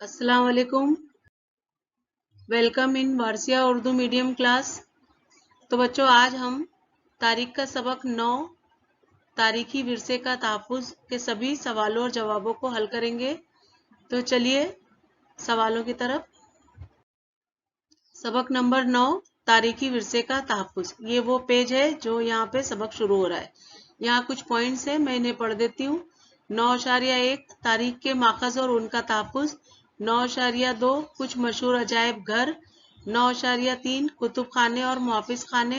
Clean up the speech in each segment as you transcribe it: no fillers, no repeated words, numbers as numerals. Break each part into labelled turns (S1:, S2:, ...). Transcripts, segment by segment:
S1: अस्सलाम वालेकुम। Welcome in Warsia Urdu medium class. तो बच्चों, आज हम तारीख का सबक 9 तारीखी विरसे का तहफ़्फ़ुज़ के सभी सवालों और जवाबों को हल करेंगे। तो चलिए सवालों की तरफ। सबक नंबर 9 तारीखी विरसे का तहफ़्फ़ुज़। ये वो पेज है जो यहाँ पे सबक शुरू हो रहा है। यहाँ कुछ पॉइंट्स है, मैं इन्हें पढ़ देती हूँ। 9.1 तारीख के माखज़ और उनका तहफ़्फ़ुज़। 9.2 कुछ मशहूर अजायब घर। 9.3 कुतुब खाने और मुहाफिज खाने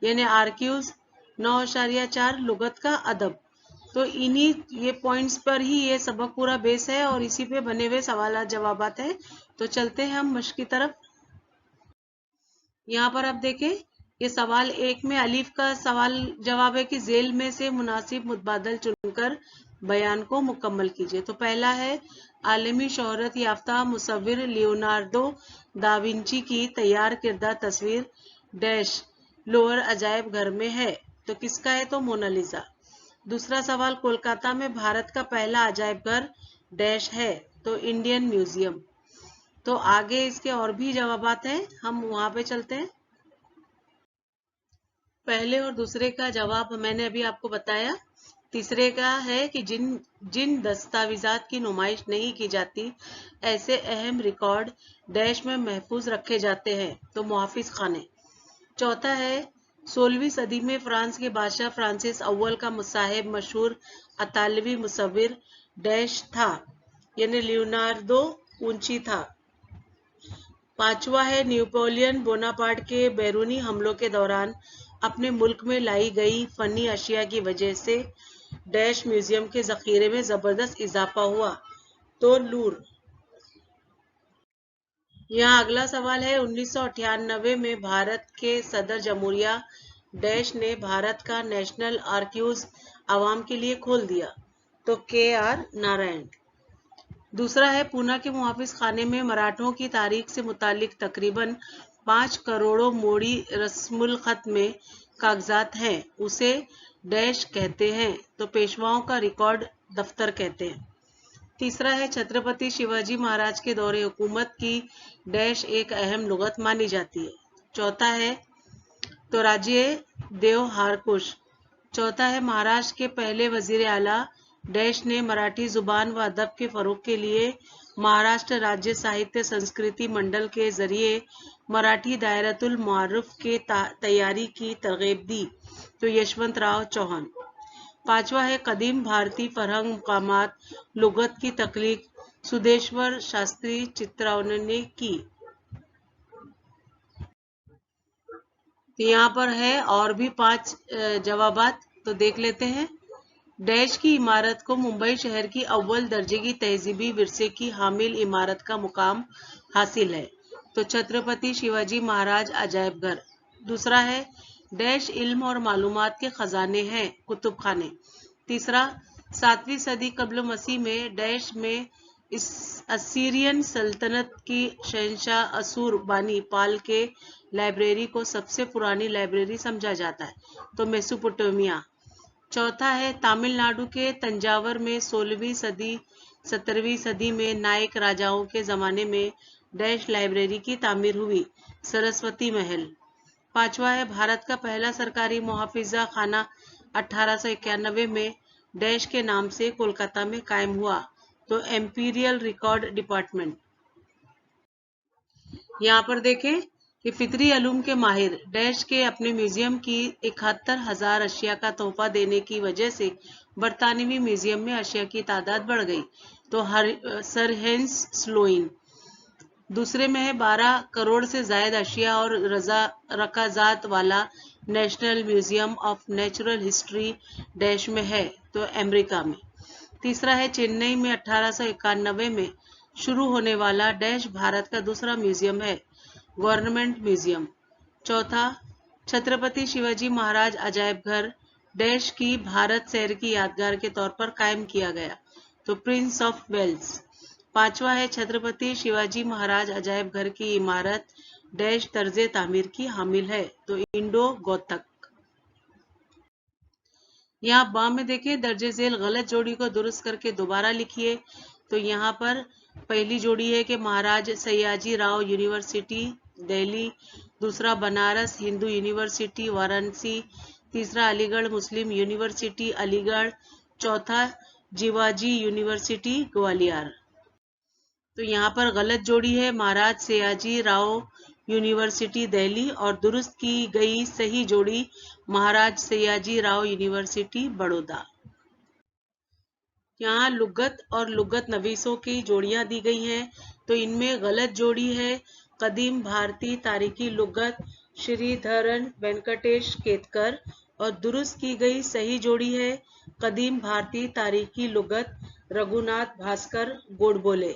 S1: यानी आर्क्यूज। 9.4 लुगत का अदब। तो इन्हीं ये पॉइंट्स पर ही ये सबक पूरा बेस है और इसी पे बने हुए सवाल जवाबात हैं। तो चलते हैं हम मश्क की तरफ। यहाँ पर आप देखें, ये सवाल 1 में अलीफ का सवाल जवाब है कि जेल में से मुनासिब मुतबादल चुनकर बयान को मुकम्मल कीजिए। तो पहला है, आलमी शोहरत याफ्ता मुसव्विर लियोनार्दो दा विंची की तैयार किरदा तस्वीर डैश लोअर अजायब घर में है। तो किसका है? तो मोनालिसा। दूसरा सवाल, कोलकाता में भारत का पहला अजायब घर डैश है। तो इंडियन म्यूजियम। तो आगे इसके और भी जवाबात हैं, हम वहां पे चलते हैं। पहले और दूसरे का जवाब मैंने अभी आपको बताया। तीसरे का है कि जिन दस्तावेजात की नुमाइश नहीं की जाती, ऐसे अहम रिकॉर्ड डैश में महफूज रखे जाते हैं। तो मुहाफिज खाने। चौथा है, 16वीं सदी में फ्रांस के बादशाह फ्रांसिस अव्वल का मुसाहिब मशहूर अतालवी मुसव्विर डैश था यानी लियोनार्दो विंची था। पांचवा है, नेपोलियन बोनापार्ट के बैरूनी हमलों के दौरान अपने मुल्क में लाई गई फनी अशिया की वजह से डैश म्यूजियम के जखीरे में जबरदस्त इजाफा हुआ। तो लूर। यहाँ अगला सवाल है, 1998 में भारत के सदर जमहूरिया डैश ने भारत का नेशनल आर्क्यूज आवाम के लिए खोल दिया। तो KR नारायण। दूसरा है, पूना के मुहाफिज खाने में मराठों की तारीख से मुतालिक तकरीबन 5 करोड़ मोड़ी रस्मुल खत में कागजात हैं, उसे डैश कहते हैं। तो पेशवाओं का रिकॉर्ड दफ्तर कहते हैं। तीसरा है, छत्रपति शिवाजी महाराज के दौरे हुकूमत की डैश एक अहम लुगत मानी जाती है। चौथा है, तो राज्य देव हारकुश। चौथा है, महाराष्ट्र के पहले वजीर आला डैश ने मराठी जुबान व अदब के फरोग के लिए महाराष्ट्र राज्य साहित्य संस्कृति मंडल के जरिए मराठी दायरतुल मुआरुफ के तैयारी की तरगीब दी। तो यशवंत राव चौहान। पांचवा है, कदीम भारतीय फरहंग मुकामात लुगत की तख्लीक सुदेश्वर शास्त्री चित्रावन ने की। तो यहाँ पर है और भी 5 जवाबात, तो देख लेते हैं। डैश की इमारत को मुंबई शहर की अव्वल दर्जे की तहजीबी विरसे की हामिल इमारत का मुकाम हासिल है। तो छत्रपति शिवाजी महाराज अजायब घर। दूसरा है, डैश इल्म और मालूमात के खजाने हैं कुतुब खाने। तीसरा, 7वीं सदी कब्ल मसीह में डैश में इस असीरियन सल्तनत की शहंशाह असूर बानी पाल के लाइब्रेरी को सबसे पुरानी लाइब्रेरी समझा जाता है। तो मेसोपोटामिया। चौथा है, तमिलनाडु के तंजावर में 16वीं सदी 17वीं सदी में नायक राजाओं के जमाने में डैश लाइब्रेरी की तामीर हुई। सरस्वती महल। पांचवा है, भारत का पहला सरकारी मुहाफिजा खाना 1891 में डैश के नाम से कोलकाता में कायम हुआ। तो एम्पीरियल रिकॉर्ड डिपार्टमेंट। यहाँ पर देखें कि फितरी अलूम के माहिर डैश के अपने म्यूजियम की 71,000 अशिया का तोहफा देने की वजह से बरतानवी म्यूजियम में अशिया की तादाद बढ़ गई। तो सर हेंस स्लोइन। दूसरे में है, 12 करोड़ से जायद अशिया और रकाजात वाला national museum of natural history dash में है। तो अमेरिका में। तीसरा है, चेन्नई में 1891 में शुरू होने वाला डैश भारत का दूसरा म्यूजियम है, गवर्नमेंट म्यूजियम। चौथा, छत्रपति शिवाजी महाराज अजायब घर डैश की भारत शहर की यादगार के तौर पर कायम किया गया। तो प्रिंस ऑफ वेल्स। पांचवा है, छत्रपति शिवाजी महाराज अजायब घर की इमारत डैश तर्जे तामीर की हामिल है। तो इंडो गोतक। यहाँ बा में देखें, दर्जे झेल गलत जोड़ी को दुरुस्त करके दोबारा लिखिए। तो यहाँ पर पहली जोड़ी है कि महाराज सयाजी राव यूनिवर्सिटी दिल्ली, दूसरा बनारस हिंदू यूनिवर्सिटी वाराणसी, तीसरा अलीगढ़ मुस्लिम यूनिवर्सिटी अलीगढ़, चौथा जीवाजी यूनिवर्सिटी ग्वालियर। तो यहाँ पर गलत जोड़ी है महाराज सयाजी राव यूनिवर्सिटी दिल्ली और दुरुस्त की गई सही जोड़ी महाराज सयाजी राव यूनिवर्सिटी बड़ौदा। यहाँ लुगत और लुगत नवीसों की जोड़ियां दी गई हैं। तो इनमें गलत जोड़ी है कदीम भारतीय तारीखी लुगत श्रीधरन वेंकटेश केतकर और दुरुस्त की गई सही जोड़ी है कदीम भारतीय तारीखी लुगत रघुनाथ भास्कर गोडबोले।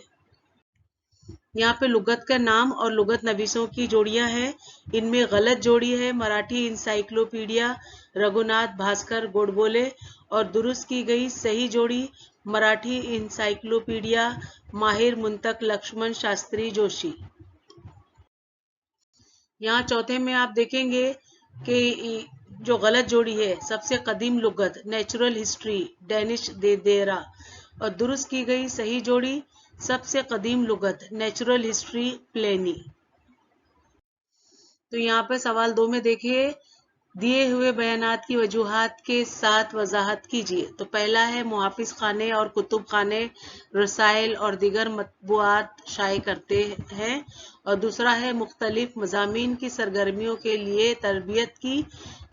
S1: यहाँ पे लुगत का नाम और लुगत नवीसों की जोड़ियां हैं। इनमें गलत जोड़ी है मराठी इंसाइक्लोपीडिया रघुनाथ भास्कर गोडबोले और दुरुस्त की गई सही जोड़ी मराठी इंसाइक्लोपीडिया माहिर मुंतक लक्ष्मण शास्त्री जोशी। यहाँ चौथे में आप देखेंगे कि जो गलत जोड़ी है सबसे कदीम लुगत नेचुरल हिस्ट्री डेनिश देरा और दुरुस्त की गई सही जोड़ी सबसे कदीम लुगत नेचुरल हिस्ट्री प्लेनी। तो यहाँ पे सवाल 2 में देखिए दिए हुए बयानात की वजूहात के साथ वजाहत कीजिए। तो पहला है मुहाफिज खाने और कुतुब खाने रसाइल और दीगर मतबूआत शाये करते हैं और दूसरा है मुख्तलिफ मज़ामीन की सरगर्मियों के लिए तरबियत की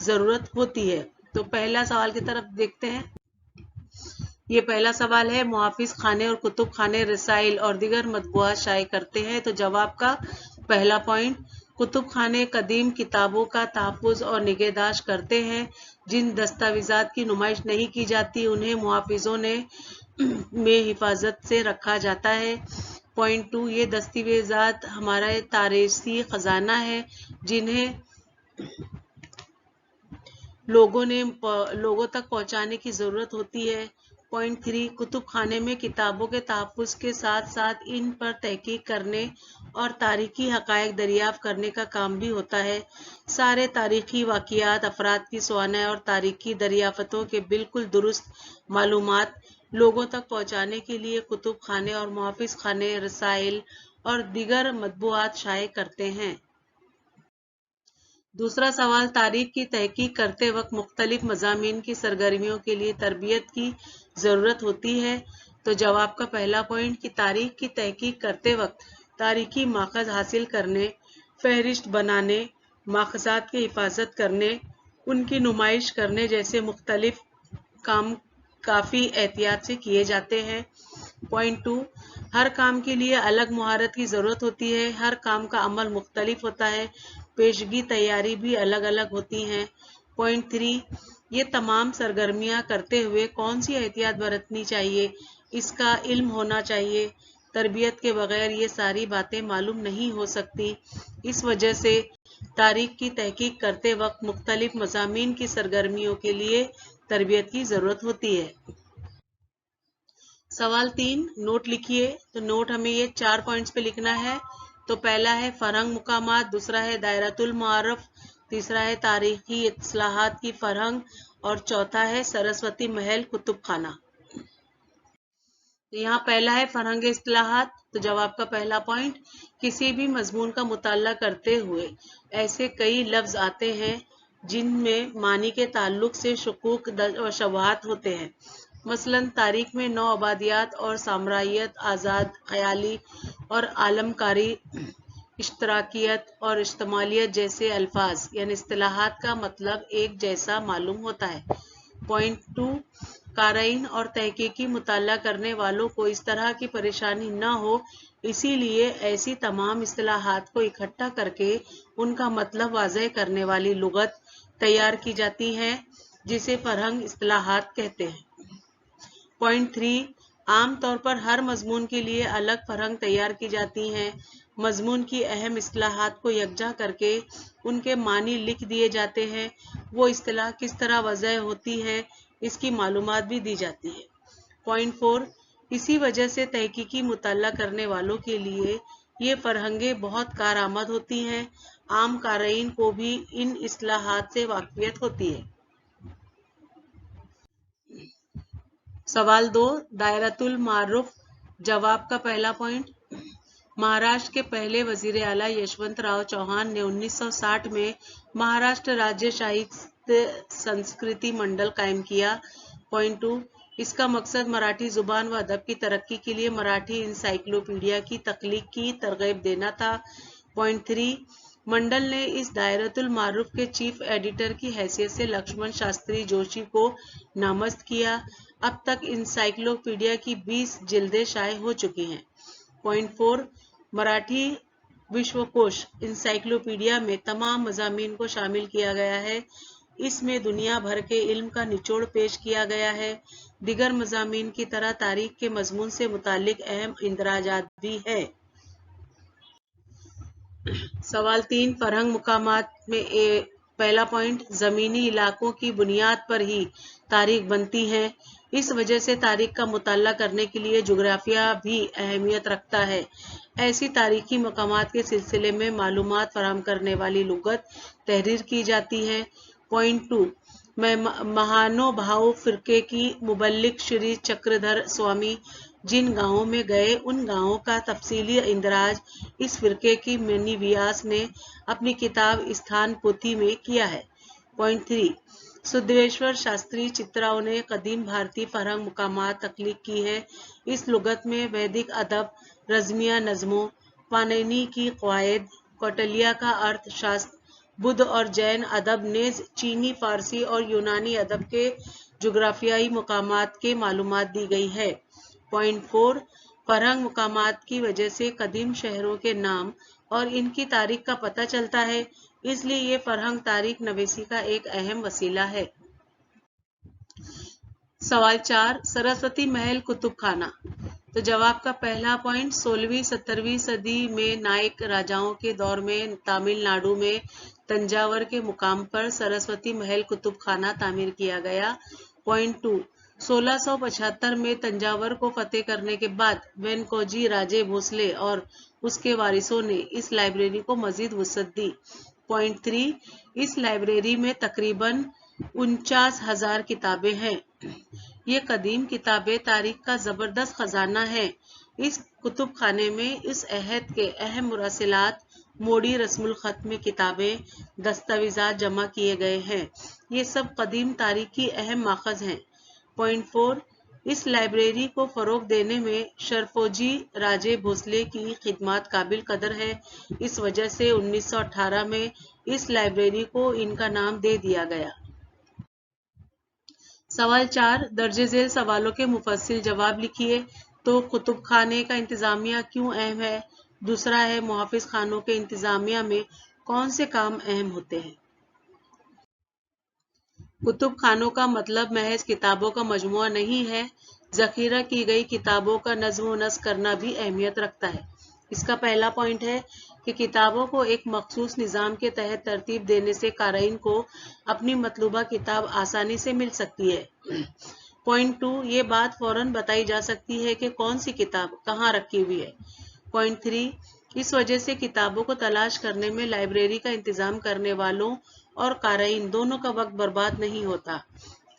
S1: ज़रूरत होती है। तो पहला सवाल की तरफ देखते हैं। ये पहला सवाल है मुहाफिज खाने और कुतुब खाने रसाइल और दीगर मतबूआत शाये करते हैं। तो जवाब का पहला पॉइंट कुतुब खाने कदीम किताबों का तहफ़्फ़ुज़ और निगहदाश्त करते हैं। जिन दस्तावेज़ात की नुमाइश नहीं की जाती उन्हें मुहाफिजों ने में हिफाजत से रखा जाता है। पॉइंट 2 ये दस्तावेज़ात हमारा तारीख़ी ख़जाना है जिन्हें लोगों तक पहुँचाने की ज़रूरत होती है। पॉइंट 3 कुतुब खाने में किताबों के तहफ़्फ़ुज़ के साथ साथ इन पर तहकीक करने और तारीख़ी हक़ाइक़ दरियाफ़्त करने का काम भी होता है। सारे तारीख़ी वाक़ियात अफ़राद की सवानह और तारीख़ी दरियाफ़तों के बिल्कुल दुरुस्त मालूमात लोगों तक पहुँचाने के लिए कुतुब खाने और मुहाफिज खाने रसाइल और दीगर मतबूआत शाये करते हैं। दूसरा सवाल तारीख की तहकीक करते वक्त मुख्तलिफ मज़ामीन की सरगर्मियों के लिए तरबियत की ज़रूरत होती है। तो जवाब का पहला पॉइंट कि तारीख की तहकीक करते वक्त तारीखी माखज़ हासिल करने फहरिस्त बनाने माखज़ात की हिफाजत करने उनकी नुमाइश करने जैसे मुख्तलिफ काम काफ़ी एहतियात से किए जाते हैं। पॉइंट 2 हर काम के लिए अलग महारत की ज़रूरत होती है। हर काम का अमल मुख्तलिफ होता है। पेशगी तैयारी भी अलग अलग होती हैं। पॉइंट 3 ये तमाम सरगर्मियां करते हुए कौन सी एहतियात बरतनी चाहिए इसका इल्म होना चाहिए। तरबियत के बगैर ये सारी बातें मालूम नहीं हो सकती। इस वजह से तारीख की तहकीक करते वक्त मुख्तलिफ मज़ामीन की सरगर्मियों के लिए तरबियत की ज़रूरत होती है। सवाल 3 नोट लिखिए। तो नोट हमें ये 4 पॉइंट्स पे लिखना है। तो पहला है फरहंग मुकामात, दूसरा है दायरतुल मारफ, तीसरा है तारीखी इस्लाहात की फरहंग और चौथा है सरस्वती महल कुतुब खाना। तो यहाँ पहला है फरहंग इस्लाहात। तो जवाब का पहला पॉइंट किसी भी मजमून का मुताला करते हुए ऐसे कई लफ्ज आते हैं जिनमें मानी के ताल्लुक से शुकूक और शबहात होते हैं। मसलन तारीख में नौ आबादियात और साम्रायियत आज़ाद ख्याली और आलमकारी इश्तराकियत और इज्तमालियत जैसे अल्फाज यानी इस्तिलाहात का मतलब एक जैसा मालूम होता है। पॉइंट 2 काराइन और तहकीकी मुताला करने वालों को इस तरह की परेशानी न हो इसीलिए ऐसी तमाम इस्तिलाहात को इकट्ठा करके उनका मतलब वाज़ेह करने वाली लुगत तैयार की जाती है जिसे फरहंग इस्तिलाहात कहते हैं। पॉइंट 3 आम तौर पर हर मजमून के लिए अलग फरहंग तैयार की जाती हैं। मजमून की अहम इस्तिलाहात को यकजा करके उनके मानी लिख दिए जाते हैं। वो इस्तिलाह किस तरह वज़ह होती है इसकी मालूमात भी दी जाती है। पॉइंट 4 इसी वजह से तहकीकी मुताला करने वालों के लिए ये फरहंगें बहुत कारआमद होती हैं। आम काराइन को भी इन इस्तिलाहात से वाक़फियत होती है। सवाल 2 दायरतुल मारुफ जवाब का पहला पॉइंट, महाराष्ट्र के पहले वजीर आला यशवंत राव चौहान ने 1960 में महाराष्ट्र राज्य साहित्य संस्कृति मंडल कायम किया। पॉइंट 2, इसका मकसद मराठी जुबान व अदब की तरक्की के लिए मराठी इंसाइक्लोपीडिया की तख्लीक की तरगीब देना था। पॉइंट 3, मंडल ने इस दायरतुल मारूफ के चीफ एडिटर की हैसियत से लक्ष्मण शास्त्री जोशी को नामजद किया। अब तक इंसाइक्लोपीडिया की 20 जिल्दें शाये हो चुकी हैं। पॉइंट 4, मराठी विश्वकोश इंसाइक्लोपीडिया में तमाम मज़ामीन को शामिल किया गया है। इसमें दुनिया भर के इल्म का निचोड़ पेश किया गया है। दिगर मज़ामीन की तरह तारीख के मजमून से मुतालिक अहम इंदराजात भी है। सवाल 3, फरहंग मुकामात में पहला पॉइंट, जमीनी इलाकों की बुनियाद पर ही तारीख बनती है। इस वजह से तारीख का मुताला करने के लिए जोग्राफिया भी अहमियत रखता है। ऐसी तारीखी मकामात के सिलसिले में मालूमात फराहम करने वाली लुगत तहरीर की जाती है। पॉइंट 2, महानुभाव फिरके की मुबल्लिग श्री चक्रधर स्वामी जिन गांवों में गए उन गांवों का तफसीली इंदराज इस फिरके की मनी व्यास ने अपनी किताब स्थान पोथी में किया है। पॉइंट 3, सुदेश्वर शास्त्री चित्राओं ने कदीम भारतीय फरहंग मुकामात तख्लीक की है। इस लुगत में वैदिक अदब, रज़मिया नज़मों, पाणिनी की क़वायद, कौटिल्य का अर्थशास्त्र, बुद्ध और जैन अदब नेज़ चीनी, फारसी और यूनानी अदब के जोग्राफियाई मुकामात के मालूमात दी गई है। पॉइंट 4, फरहंग मुकामात की वजह से कदीम शहरों के नाम और इनकी तारीख का पता चलता है, इसलिए ये फरहंग तारीख नवीसी का एक अहम वसीला है। सवाल 4, सरस्वती महल कुतुब खाना। तो जवाब का पहला पॉइंट, 16वीं-17वीं सदी में नायक राजाओं के दौर में तमिलनाडु में तंजावर के मुकाम पर सरस्वती महल कुतुब खाना तामीर किया गया। पॉइंट 2, 1675 में तंजावर को फतेह करने के बाद वेनकोजी राजे भोसले और उसके वारिसों ने इस लाइब्रेरी को मजीद वुसअत दी। पॉइंट 3, इस लाइब्रेरी में तकरीबन 49,000 किताबें हैं। ये कदीम किताबें तारीख का जबरदस्त खजाना है। इस कुतुब खाने में इस अहद के अहम मुरसिलात, मोड़ी रस्मुल खत में किताबें, दस्तावेजात जमा किए गए हैं। ये सब कदीम तारीख की अहम माखज़ हैं। पॉइंट 4, इस लाइब्रेरी को फरोग देने में शरफोजी राजे भोसले की खिदमत काबिल कदर है। इस वजह से 1918 में इस लाइब्रेरी को इनका नाम दे दिया गया। सवाल 4, दर्जे झेल सवालों के मुफस्सिल जवाब लिखिए। तो कुतुब खाने का इंतजामिया क्यों अहम है? दूसरा है, मुहाफिज खानों के इंतजामिया में कौन से काम अहम होते हैं? कुतुब खानों का मतलब महज किताबों का मजमुआ नहीं है, जखीरा की गई किताबों का नज़्म व नस्ख करना भी अहमियत रखता है। इसका पहला पॉइंट है कि किताबों को एक मखसूस निज़ाम के तहत तरतीब देने से क़ारीन को अपनी मतलूबा किताब आसानी से मिल सकती है। पॉइंट 2, ये बात फौरन बताई जा सकती है कि कौन सी किताब कहाँ रखी हुई है। पॉइंट 3, इस वजह से किताबों को तलाश करने में लाइब्रेरी का इंतज़ाम करने वालों और क़ारीन दोनों का वक्त बर्बाद नहीं होता।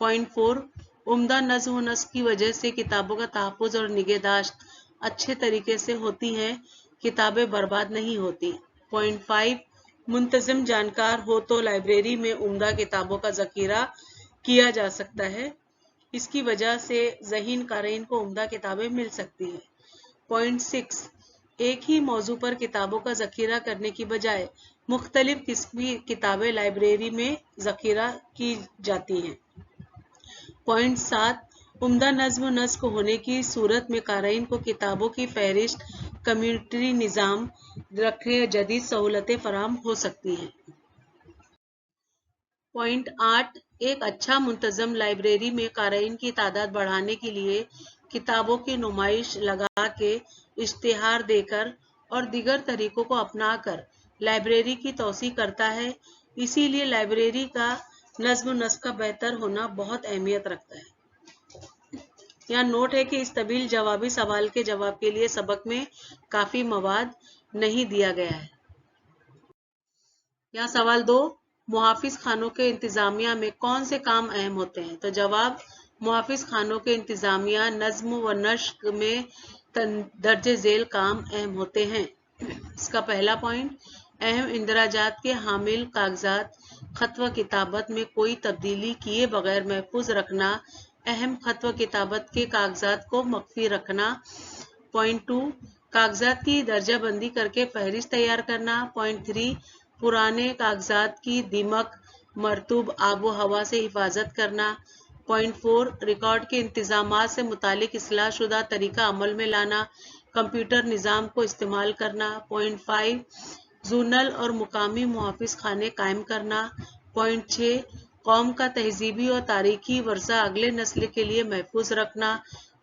S1: पॉइंट 4, उम्दा नज़्म व नस्ख की वजह से किताबों का तहफ़्फ़ुज़ और निगहदाश्त अच्छे तरीके से होती है, किताबें बर्बाद नहीं होती। पॉइंट 5, मुंतज़िम जानकार हो तो लाइब्रेरी में उम्दा किताबों का ज़ख़ीरा किया जा सकता है, इसकी वजह से ज़हीन क़ारीन को उम्दा किताबें मिल सकती हैं। पॉइंट 6, एक ही मौजू पर किताबों का ज़ख़ीरा करने की बजाय मुख्तलिफ किस्म की किताबें लाइब्रेरी में ज़ख़ीरा की जाती हैं। पॉइंट 7, उम्दा नज़्म व नस्ख होने की सूरत में क़ारीन को किताबों की फहरिस्त, कम्यूनिटी निज़ाम रखने जदीद सहूलतें फराहम हो सकती हैं। पॉइंट 8, एक अच्छा मुंतज़म लाइब्रेरी में क़ारीन की तादाद बढ़ाने के लिए किताबों की नुमाइश लगा के, इश्तिहार देकर और दीगर तरीकों को अपना कर लाइब्रेरी की तौसीक़ करता है। इसीलिए लाइब्रेरी का नज़्म नस्ख का बेहतर होना बहुत अहमियत रखता है। यहाँ नोट है कि इस तवील जवाबी सवाल के जवाब के लिए सबक में काफ़ी मवाद नहीं दिया गया है। यहाँ सवाल 2, मुहाफिज खानों के इंतजामिया में कौन से काम अहम होते हैं? तो जवाब, मुहाफिज खानों के इंतजामिया नज़्म व नस्ख में درج ذیل کام اہم ہوتے ہیں۔ اس کا پہلا پوائنٹ، اہم اندراجات کے حامل کاغذات خط و کتابت میں کوئی تبدیلی کیے بغیر محفوظ رکھنا، اہم خط و کتابت کے کاغذات کو مخفی رکھنا۔ پوائنٹ 2، کاغذات کی درجہ بندی کر کے فہرست تیار کرنا۔ پوائنٹ 3، پرانے کاغذات کی دیمک مرطوب آب و ہوا سے حفاظت کرنا۔ پوائنٹ 4، ریکارڈ کے انتظامات سے متعلق اصلاح شدہ طریقہ عمل میں لانا، کمپیوٹر نظام کو استعمال کرنا۔ پوائنٹ 5، زونل اور مقامی محافظ خانے قائم کرنا۔ پوائنٹ 6، قوم کا تہذیبی اور تاریخی ورثہ اگلے نسل کے لیے محفوظ رکھنا۔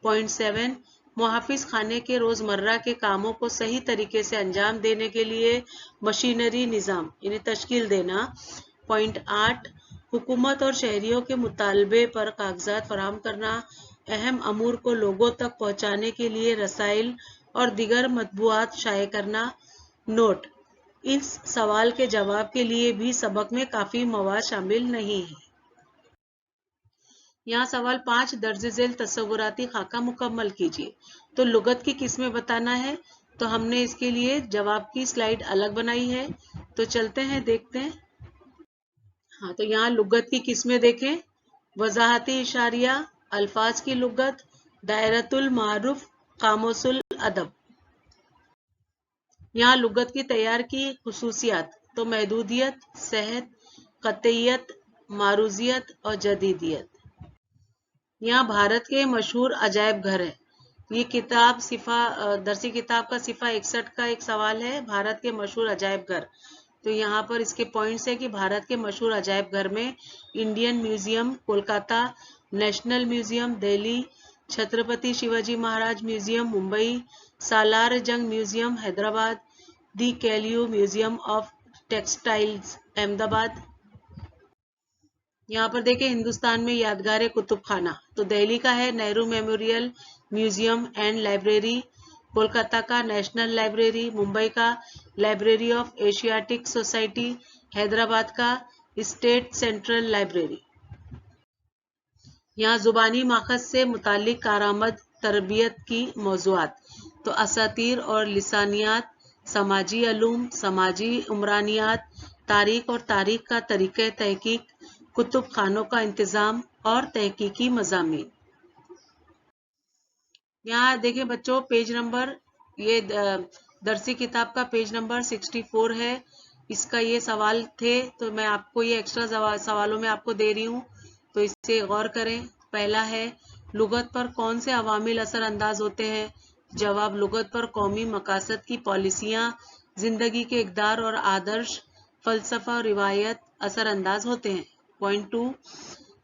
S1: پوائنٹ 7، محافظ خانے کے روزمرہ کے کاموں کو صحیح طریقے سے انجام دینے کے لیے مشینری نظام یعنی تشکیل دینا۔ پوائنٹ 8، حکومت اور شہریوں کے مطالبے پر کاغذات فراہم کرنا، اہم امور کو لوگوں تک پہنچانے کے لیے رسائل اور دیگر مطبوعات شائع کرنا۔ نوٹ: اس سوال کے جواب کے لیے بھی سبق میں کافی مواد شامل نہیں ہے۔ یہاں سوال 5، درج ذیل تصوراتی خاکہ مکمل کیجیے۔ تو لغت کی قسمیں بتانا ہے، تو ہم نے اس کے لیے جواب کی سلائیڈ الگ بنائی ہے، تو چلتے ہیں دیکھتے ہیں۔ ہاں، تو یہاں لغت کی قسمیں دیکھیں، وضاحتی اشاریہ، الفاظ کی لغت، دائرۃ المعارف، قاموس الادب۔ یہاں لغت کی تیار کی خصوصیات، تو محدودیت، صحت، قطعیت، معروضیت اور جدیدیت۔ یہاں بھارت کے مشہور عجائب گھر ہے، یہ کتاب درسی کتاب کا صفحہ 61 کا ایک سوال ہے، بھارت کے مشہور عجائب گھر۔ تو یہاں پر اس کے پوائنٹس ہے کہ بھارت کے مشہور عجائب گھر میں Indian museum Kolkata, national museum Delhi, Chhatrapati Shivaji Maharaj museum Mumbai, Salar Jung museum Hyderabad, the Calico museum of textiles Ahmedabad. یہاں پر دیکھیں ہندوستان میں یادگار کتب خانہ، تو دہلی کا ہے Nehru memorial museum and library, Kolkata کا نیشنل لائبریری، ممبئی کا library of Asiatic society, Hyderabad کا اسٹیٹ سینٹرل لائبریری۔ یہاں زبانی ماخذ سے متعلق کارآمد تربیت کی موضوعات، تو اساطیر اور لسانیات، سماجی علوم، سماجی عمرانیات، تاریخ اور تاریخ کا طریقہ تحقیق، کتب خانوں کا انتظام اور تحقیقی مضامین۔ یہاں دیکھیں بچوں پیج نمبر، یہ درسی کتاب کا پیج نمبر 64 ہے، اس کا یہ سوال تھے، تو میں آپ کو یہ ایکسٹرا سوالوں میں آپ کو دے رہی ہوں، تو اس سے غور کریں۔ پہلا ہے، لغت پر کون سے عوامل اثر انداز ہوتے ہیں؟ جواب، لغت پر قومی مقاصد کی پالیسیاں، زندگی کے اقدار اور آدرش، فلسفہ اور روایت اثر انداز ہوتے ہیں۔ پوائنٹ 2،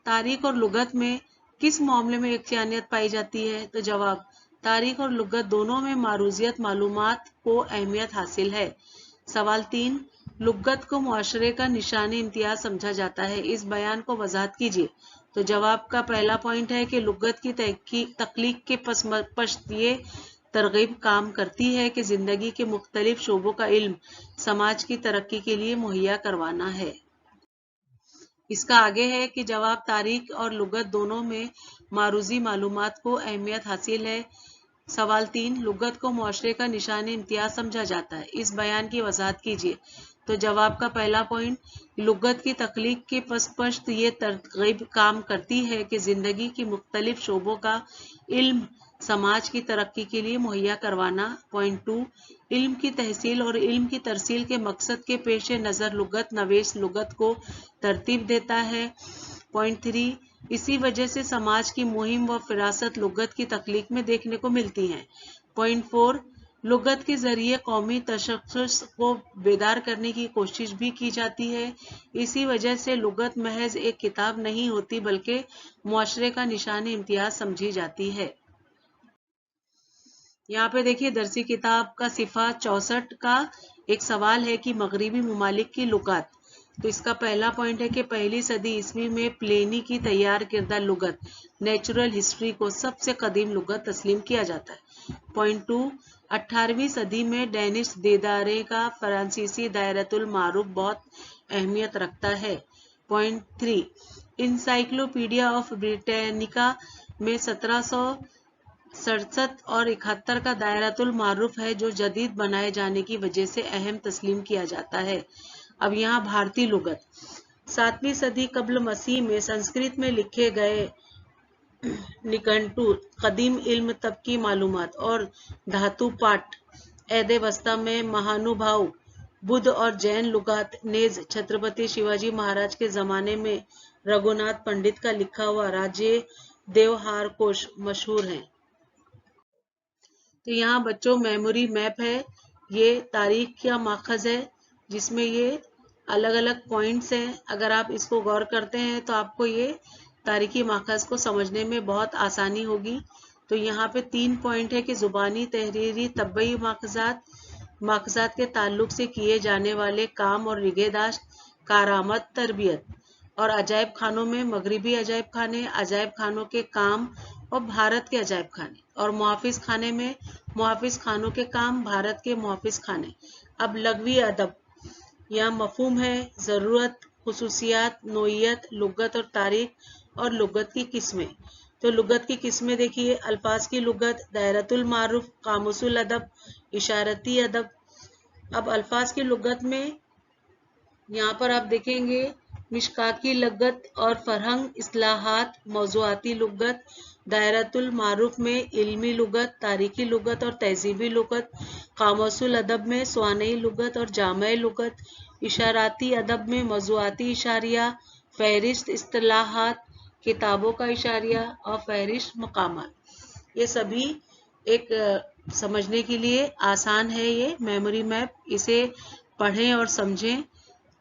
S1: تاریخ اور لغت میں کس معاملے میں یکسانیت پائی جاتی ہے؟ تو جواب، تاریخ اور لغت دونوں میں معروضیت معلومات کو اہمیت حاصل ہے۔ سوال 3، لغت کو معاشرے کا نشان امتیاز سمجھا جاتا ہے، اس بیان کو وضاحت کیجیے۔ تو جواب کا پہلا پوائنٹ ہے کہ لغت کی تخلیق کے پشت یہ ترغیب کام کرتی ہے کہ زندگی کے مختلف شعبوں کا علم سماج کی ترقی کے لیے مہیا کروانا ہے۔ اس کا آگے ہے کہ جواب، تاریخ اور لغت دونوں میں معروضی معلومات کو اہمیت حاصل ہے۔ سوال 3، لغت کو معاشرے کا نشان امتیاز سمجھا جاتا ہے، اس بیان کی وضاحت کیجیے۔ تو جواب کا پہلا پوائنٹ، لغت کی تخلیق کے پشت یہ ترغیب کام کرتی ہے کہ زندگی کے مختلف شعبوں کا علم سماج کی ترقی کے لیے مہیا کروانا۔ پوائنٹ 2، علم کی تحصیل اور علم کی ترسیل کے مقصد کے پیش نظر لغت نویس لغت کو ترتیب دیتا ہے۔ پوائنٹ 3، اسی وجہ سے سماج کی مہم و فراست لغت کی تخلیق میں دیکھنے کو ملتی ہیں۔ پوائنٹ 4، لغت کے ذریعے قومی تشخص کو بیدار کرنے کی کوشش بھی کی جاتی ہے، اسی وجہ سے لغت محض ایک کتاب نہیں ہوتی بلکہ معاشرے کا نشان امتیاز سمجھی جاتی ہے۔ یہاں پہ دیکھیے درسی کتاب کا صفحہ 64 کا ایک سوال ہے کہ مغربی ممالک کی لغات، تو اس کا پہلا پوائنٹ ہے کہ پہلی صدی عیسوی میں پلینی کی تیار کردہ لغت نیچرل ہسٹری کو سب سے قدیم لغت تسلیم کیا جاتا ہے۔ پوائنٹ 2، 18ویں صدی میں ڈینش دیدارے کا فرانسیسی دائرۃ المعارف بہت اہمیت رکھتا ہے۔ پوائنٹ 3، انسائکلوپیڈیا آف بریٹینیکا میں 1700 67 और 71 का दायरातुल मारूफ है जो जदीद बनाए जाने की वजह से अहम तस्लीम किया जाता है। अब यहाँ भारतीय लुगत। 7वीं सदी कब्ल मसीह में संस्कृत में लिखे गए निघंटु, कदीम इल्म तब की मालूमात और धातु पाठ ऐदे वस्ता में महानुभाव बुद्ध और जैन लुगात नेज छत्रपति शिवाजी महाराज के जमाने में रघुनाथ पंडित का लिखा हुआ राज्य देवहार कोश मशहूर है। तो यहाँ बच्चों मेमोरी मैप है, ये तारीख का माखज है जिसमें ये अलग अलग पॉइंट्स हैं। अगर आप इसको गौर करते हैं तो आपको ये तारीखी माखज को समझने में बहुत आसानी होगी। तो यहाँ पे 3 पॉइंट है कि जुबानी, तहरीरी, तब्बई माखजात के ताल्लुक से किए जाने वाले काम और निगहदाश्त, कारामत, तरबियत। और अजायब खानों में मगरिबी अजायब खानों के काम और भारत के अजायब खाने। और मुहाफिज खाने में मुहाफिज खानों के काम, भारत के मुहाफिज खाने। अब लग़वी अदब, यहाँ मफहूम है ज़रूरत, खुसूसियात, नोइयत, लुगत और तारीख और लुगत की किस्में। तो लुगत की किस्में देखिए, अल्फाज की लुगत, दायरतुल मारूफ, कामुसुल अदब, इशारती अदब। अब अल्फाज की लुगत में यहाँ पर आप देखेंगे मिशकाकी लुगत और फरहंग, इस्लाहात, मौज़ूआती लुगत, दायरतुल मारूफ में इल्मी लुगत, तारीखी लुगत और तहजीबी लुगत, कामुसुल अदब में स्वानई लुगत और जामई लुगत, इशाराती अदब में मौज़ूआती इशारिया, फहरिस्त इस्तिलाहात, किताबों का इशारिया और फहरिस्त मकामात। ये सभी एक समझने के लिए आसान है ये मेमोरी मैप, इसे पढ़ें और समझें।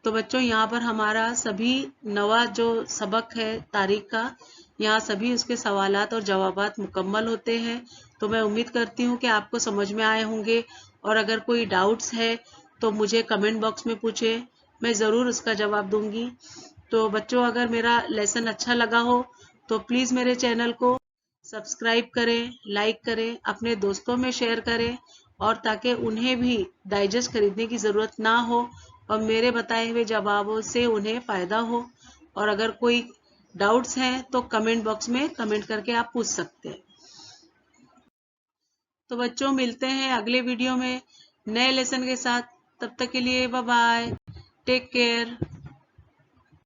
S1: तो बच्चों यहाँ पर हमारा सभी नवा जो सबक है तारीख का, यहाँ सभी उसके सवालात और जवाबात मुकम्मल होते हैं। तो मैं उम्मीद करती हूँ कि आपको समझ में आए होंगे, और अगर कोई डाउट्स है तो मुझे कमेंट बॉक्स में पूछें, मैं ज़रूर उसका जवाब दूंगी। तो बच्चों अगर मेरा लेसन अच्छा लगा हो तो प्लीज़ मेरे चैनल को सब्सक्राइब करें, लाइक करें, अपने दोस्तों में शेयर करें, और ताकि उन्हें भी डाइजेस्ट खरीदने की ज़रूरत ना हो और मेरे बताए हुए जवाबों से उन्हें फ़ायदा हो। और अगर कोई डाउट्स हैं तो कमेंट बॉक्स में कमेंट करके आप पूछ सकते हैं। तो बच्चों मिलते हैं अगले वीडियो में नए लेसन के साथ। तब तक के लिए बाय बाय, टेक केयर।